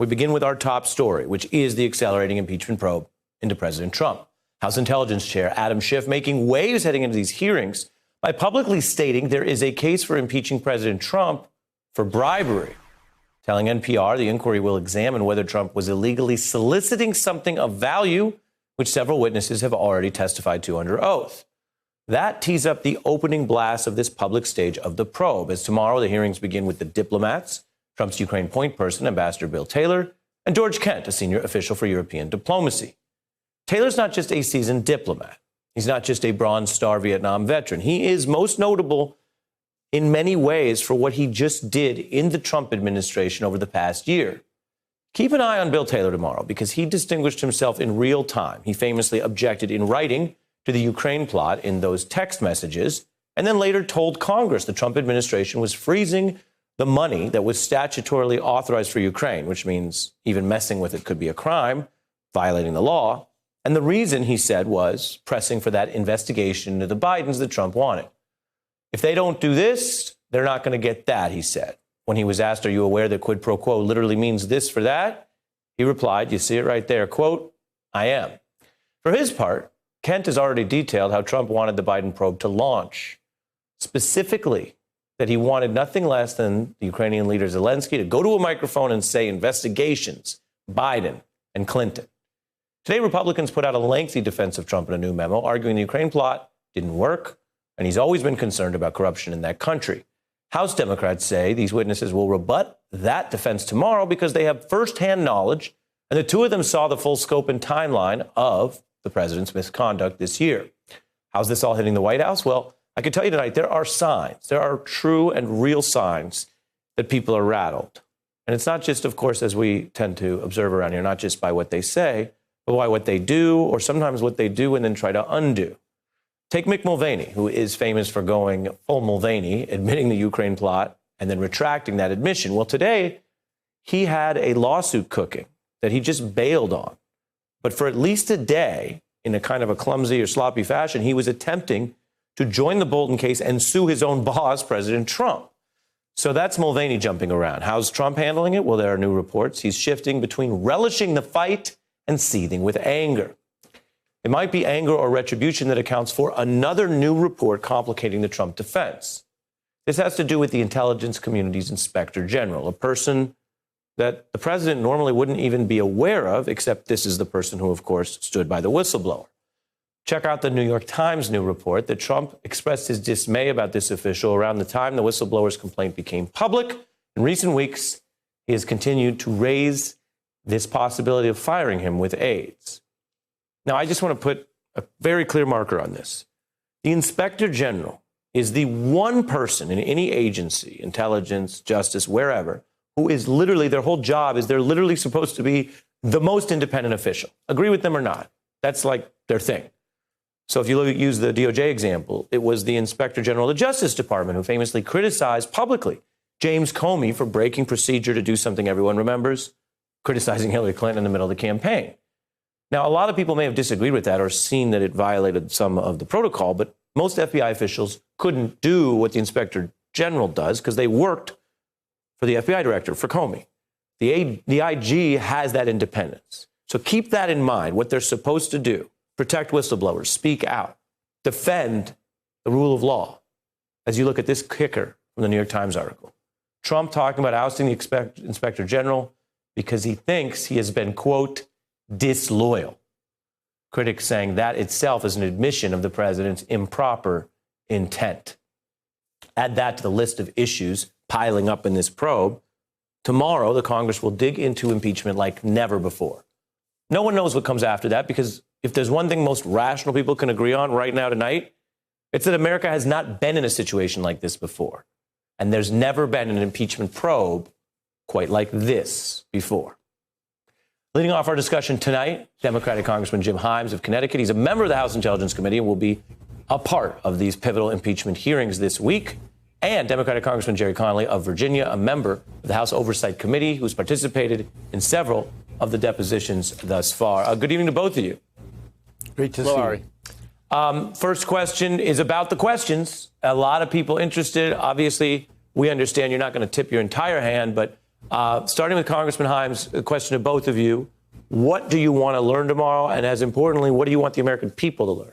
We begin with our top story, which is the accelerating impeachment probe into President Trump. House Intelligence Chair Adam Schiff making waves heading into these hearings by publicly stating there is a case for impeaching President Trump for bribery, telling NPR the inquiry will examine whether Trump was illegally soliciting something of value, which several witnesses have already testified to under oath. That tees up the opening blast of this public stage of the probe, as tomorrow the hearings begin with the diplomats, Trump's Ukraine point person, Ambassador Bill Taylor, and George Kent, a senior official for European diplomacy. Taylor's not just a seasoned diplomat. He's not just a Bronze Star Vietnam veteran. He is most notable in many ways for what he just did in the Trump administration over the past year. Keep an eye on Bill Taylor tomorrow because he distinguished himself in real time. He famously objected in writing to the Ukraine plot in those text messages, and then later told Congress the Trump administration was freezing the money that was statutorily authorized for Ukraine, which means even messing with it could be a crime, violating the law. And the reason, he said, was pressing for that investigation into the Bidens that Trump wanted. If they don't do this, they're not going to get that, he said. When he was asked, are you aware that quid pro quo literally means this for that? He replied, you see it right there, quote, I am. For his part, Kent has already detailed how Trump wanted the Biden probe to launch. Specifically, that he wanted nothing less than the Ukrainian leader Zelensky to go to a microphone and say investigations, Biden and Clinton. Today, Republicans put out a lengthy defense of Trump in a new memo, arguing the Ukraine plot didn't work, and he's always been concerned about corruption in that country. House Democrats say these witnesses will rebut that defense tomorrow because they have firsthand knowledge, and the two of them saw the full scope and timeline of the president's misconduct this year. How's this all hitting the White House? Well, I can tell you tonight, there are signs. There are true and real signs that people are rattled. And it's not just, of course, as we tend to observe around here, not just by what they say, but by what they do, or sometimes what they do and then try to undo. Take Mick Mulvaney, who is famous for going full Mulvaney, admitting the Ukraine plot and then retracting that admission. Well, today, he had a lawsuit cooking that he just bailed on. But for at least a day, in a kind of a clumsy or sloppy fashion, he was attempting to join the Bolton case and sue his own boss, President Trump. So that's Mulvaney jumping around. How's Trump handling it? Well, there are new reports. He's shifting between relishing the fight and seething with anger. It might be anger or retribution that accounts for another new report complicating the Trump defense. This has to do with the intelligence community's inspector general, a person that the president normally wouldn't even be aware of, except this is the person who, of course, stood by the whistleblower. Check out the New York Times new report that Trump expressed his dismay about this official around the time the whistleblower's complaint became public. In recent weeks, he has continued to raise this possibility of firing him with aides. Now, I just want to put a very clear marker on this. The inspector general is the one person in any agency, intelligence, justice, wherever, who is literally, their whole job is they're literally supposed to be the most independent official. Agree with them or not. That's like their thing. So if you use the DOJ example, it was the Inspector General of the Justice Department who famously criticized publicly James Comey for breaking procedure to do something everyone remembers, criticizing Hillary Clinton in the middle of the campaign. Now, a lot of people may have disagreed with that or seen that it violated some of the protocol, but most FBI officials couldn't do what the Inspector General does because they worked for the FBI director, for Comey. The IG has that independence. So keep that in mind, what they're supposed to do. Protect whistleblowers, speak out, defend the rule of law. As you look at this kicker from the New York Times article, Trump talking about ousting the Inspector General because he thinks he has been, quote, disloyal. Critics saying that itself is an admission of the president's improper intent. Add that to the list of issues piling up in this probe. Tomorrow, the Congress will dig into impeachment like never before. No one knows what comes after that because if there's one thing most rational people can agree on right now tonight, it's that America has not been in a situation like this before. And there's never been an impeachment probe quite like this before. Leading off our discussion tonight, Democratic Congressman Jim Himes of Connecticut. He's a member of the House Intelligence Committee and will be a part of these pivotal impeachment hearings this week. And Democratic Congressman Jerry Connolly of Virginia, a member of the House Oversight Committee who's participated in several of the depositions thus far. Good evening to both of you. Great to see you. First question is about the questions. A lot of people interested. Obviously, we understand you're not going to tip your entire hand, but Starting with Congressman Himes, a question to both of you. What do you want to learn tomorrow? And as importantly, what do you want the American people to learn?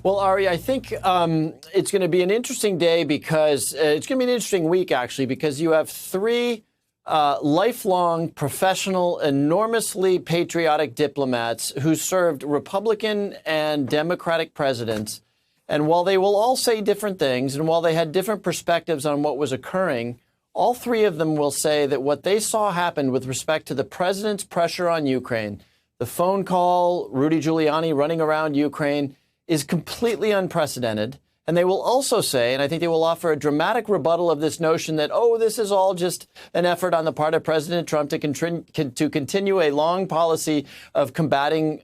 Well, Ari, I think it's going to be an interesting day because it's going to be an interesting week, actually, because you have three lifelong, professional, enormously patriotic diplomats who served Republican and Democratic presidents. And while they will all say different things, and while they had different perspectives on what was occurring, all three of them will say that what they saw happen with respect to the president's pressure on Ukraine, the phone call, Rudy Giuliani running around Ukraine, is completely unprecedented. And they will also say, and I think they will offer a dramatic rebuttal of this notion that, oh, this is all just an effort on the part of President Trump to continue a long policy of combating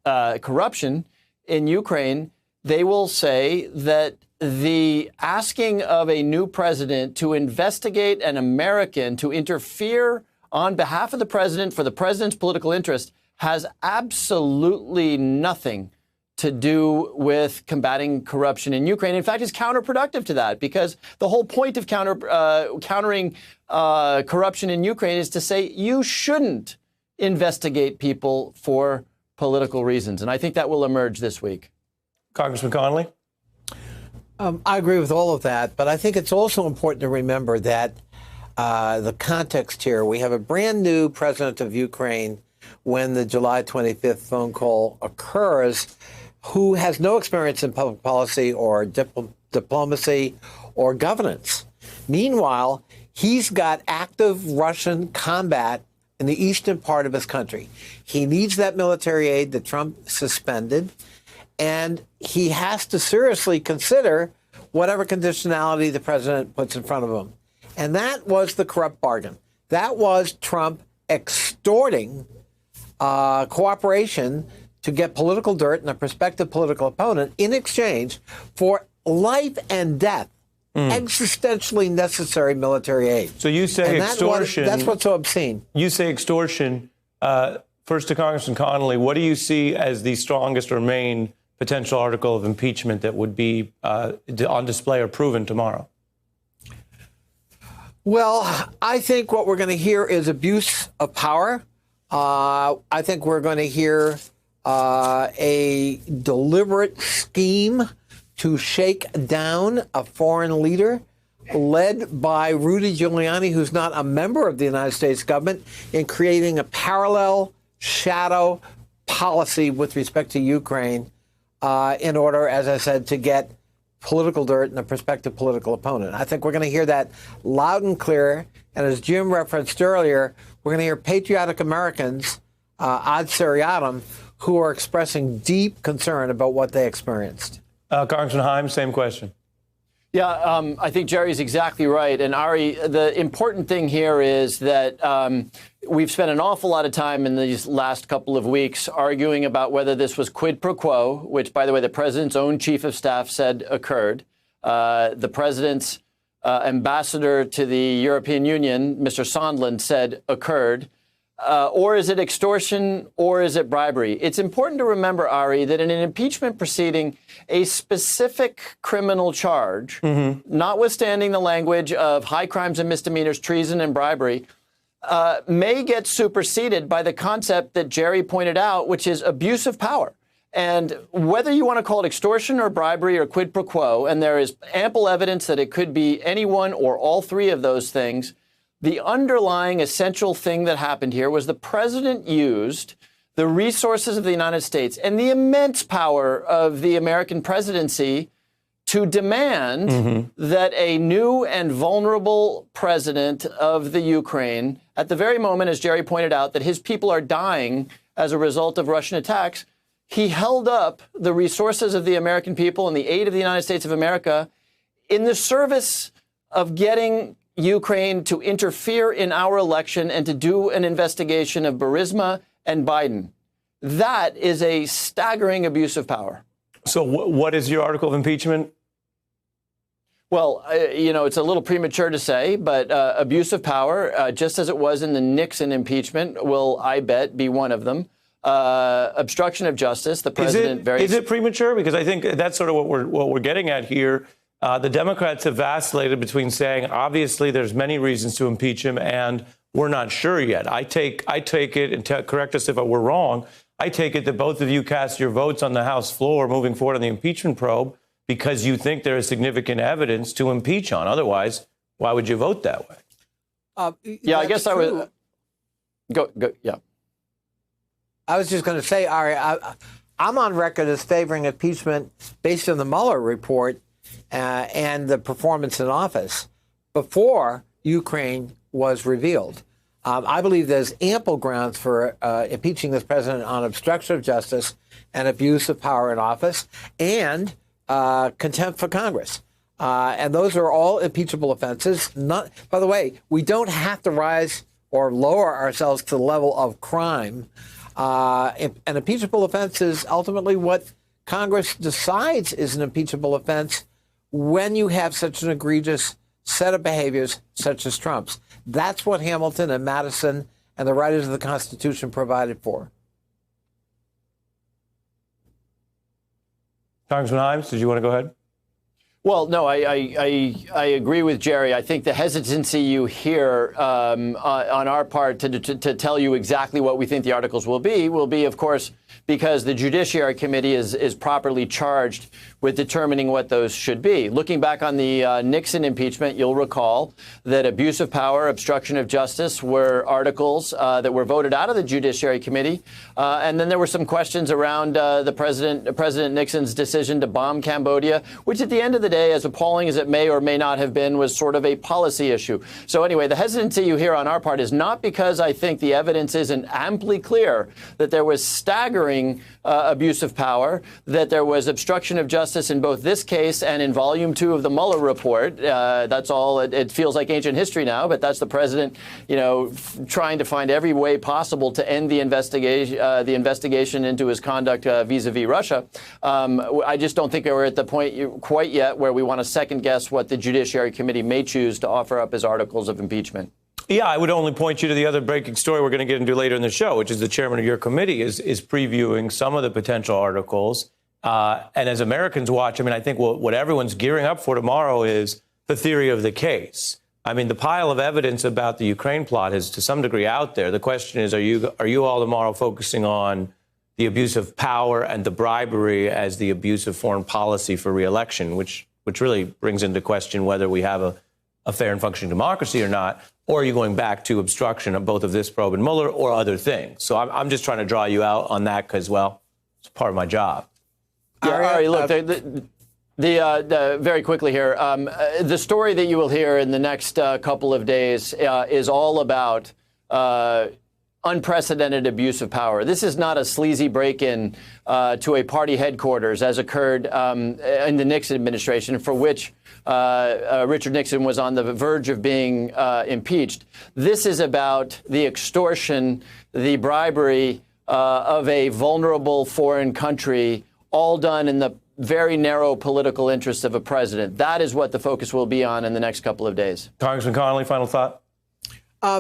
corruption in Ukraine. They will say that the asking of a new president to investigate an American, to interfere on behalf of the president for the president's political interest, has absolutely nothing to do with combating corruption in Ukraine. In fact, it's counterproductive to that, because the whole point of countering corruption in Ukraine is to say you shouldn't investigate people for political reasons. And I think that will emerge this week. Congressman Connolly? I agree with all of that, but I think it's also important to remember that the context here, we have a brand new president of Ukraine when the July 25th phone call occurs, who has no experience in public policy or diplomacy or governance. Meanwhile, he's got active Russian combat in the eastern part of his country. He needs that military aid that Trump suspended, and he has to seriously consider whatever conditionality the president puts in front of him. And that was the corrupt bargain. That was Trump extorting cooperation to get political dirt and a prospective political opponent in exchange for life and death, existentially necessary military aid. So you say extortion. That's what's so obscene. You say extortion. First to Congressman Connolly, what do you see as the strongest or main potential article of impeachment that would be on display or proven tomorrow? Well, I think what we're going to hear is abuse of power. I think we're going to hear a deliberate scheme to shake down a foreign leader led by Rudy Giuliani, who's not a member of the United States government, in creating a parallel shadow policy with respect to Ukraine in order, as I said, to get political dirt and a prospective political opponent. I think we're going to hear that loud and clear. And as Jim referenced earlier, we're going to hear patriotic Americans ad seriatim who are expressing deep concern about what they experienced. Congressman Himes, same question. Yeah, I think Jerry's exactly right. And Ari, the important thing here is that we've spent an awful lot of time in these last couple of weeks arguing about whether this was quid pro quo, which, by the way, the president's own chief of staff said occurred. The president's ambassador to the European Union, Mr. Sondland, said occurred. Or is it extortion, or is it bribery? It's important to remember, Ari, that in an impeachment proceeding, a specific criminal charge, notwithstanding the language of high crimes and misdemeanors, treason and bribery, may get superseded by the concept that Jerry pointed out, which is abuse of power. And whether you want to call it extortion or bribery or quid pro quo, and there is ample evidence that it could be any one or all three of those things, the underlying essential thing that happened here was the president used the resources of the United States and the immense power of the American presidency to demand that a new and vulnerable president of the Ukraine, at the very moment, as Jerry pointed out, that his people are dying as a result of Russian attacks, he held up the resources of the American people and the aid of the United States of America in the service of getting Ukraine to interfere in our election and to do an investigation of Burisma and Biden. That is a staggering abuse of power. So what is your article of impeachment? Well, it's a little premature to say, but abuse of power, just as it was in the Nixon impeachment, will, I bet, be one of them. Obstruction of justice, the president Is it premature? Because I think that's sort of what we're getting at here. The Democrats have vacillated between saying, obviously, there's many reasons to impeach him, and we're not sure yet. I take it, and correct us if we're wrong, I take it that both of you cast your votes on the House floor moving forward on the impeachment probe because you think there is significant evidence to impeach on. Otherwise, why would you vote that way? Yeah, I guess I would go. Yeah. I was just going to say, Ari, I'm on record as favoring impeachment based on the Mueller report and the performance in office before Ukraine was revealed. I believe there's ample grounds for impeaching this president on obstruction of justice and abuse of power in office and contempt for Congress. And those are all impeachable offenses. By the way, we don't have to rise or lower ourselves to the level of crime. An impeachable offense is ultimately what Congress decides is an impeachable offense when you have such an egregious set of behaviors such as Trump's. That's what Hamilton and Madison and the writers of the Constitution provided for. Congressman Himes, did you want to go ahead? Well, no, I agree with Jerry. I think the hesitancy you hear on our part to tell you exactly what we think the articles will be, of course, because the Judiciary Committee is properly charged with determining what those should be. Looking back on the Nixon impeachment, you'll recall that abuse of power, obstruction of justice were articles that were voted out of the Judiciary Committee. And then there were some questions around President Nixon's decision to bomb Cambodia, which at the end of the day, as appalling as it may or may not have been, was sort of a policy issue. So anyway, the hesitancy you hear on our part is not because I think the evidence isn't amply clear that there was staggering abuse of power, that there was obstruction of justice in both this case and in Volume 2 of the Mueller report. That's all. It feels like ancient history now, but that's the president, trying to find every way possible to end the investigation into his conduct vis-a-vis Russia. I just don't think we're at the point quite yet where we want to second guess what the Judiciary Committee may choose to offer up as articles of impeachment. Yeah, I would only point you to the other breaking story we're going to get into later in the show, which is the chairman of your committee is previewing some of the potential articles. And as Americans watch, I think what everyone's gearing up for tomorrow is the theory of the case. I mean, the pile of evidence about the Ukraine plot is to some degree out there. The question is, are you all tomorrow focusing on the abuse of power and the bribery as the abuse of foreign policy for re-election, which really brings into question whether we have a fair and functioning democracy or not? Or are you going back to obstruction of both of this probe and Mueller or other things? So I'm just trying to draw you out on that because, well, it's part of my job. Yeah, Ari, look, very quickly here, the story that you will hear in the next couple of days is all about unprecedented abuse of power. This is not a sleazy break-in to a party headquarters, as occurred in the Nixon administration, for which Richard Nixon was on the verge of being impeached. This is about the extortion, the bribery of a vulnerable foreign country, all done in the very narrow political interests of a president. That is what the focus will be on in the next couple of days. Congressman Connolly, final thought? I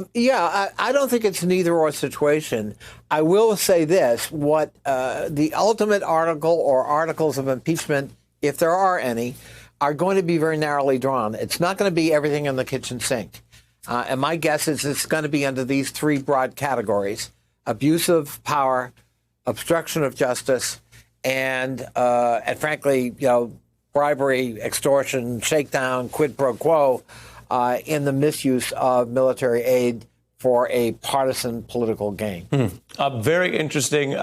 don't think it's an either-or situation. I will say this, what the ultimate article or articles of impeachment, if there are any, are going to be very narrowly drawn. It's not going to be everything in the kitchen sink. And my guess is it's going to be under these three broad categories: abuse of power, obstruction of justice, and frankly, bribery, extortion, shakedown, quid pro quo, in the misuse of military aid for a partisan political gain. Very interesting.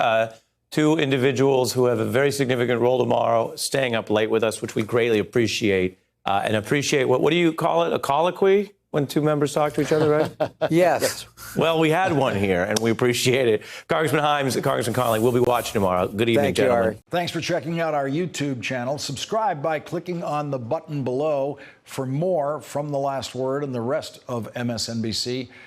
Two individuals who have a very significant role tomorrow, staying up late with us, which we greatly appreciate. And appreciate, what do you call it, a colloquy? When two members talk to each other, right? Yes. Well, we had one here, and we appreciate it. Congressman Himes, Congressman Connolly, we'll be watching tomorrow. Good evening, gentlemen. Ari. Thanks for checking out our YouTube channel. Subscribe by clicking on the button below for more from The Last Word and the rest of MSNBC.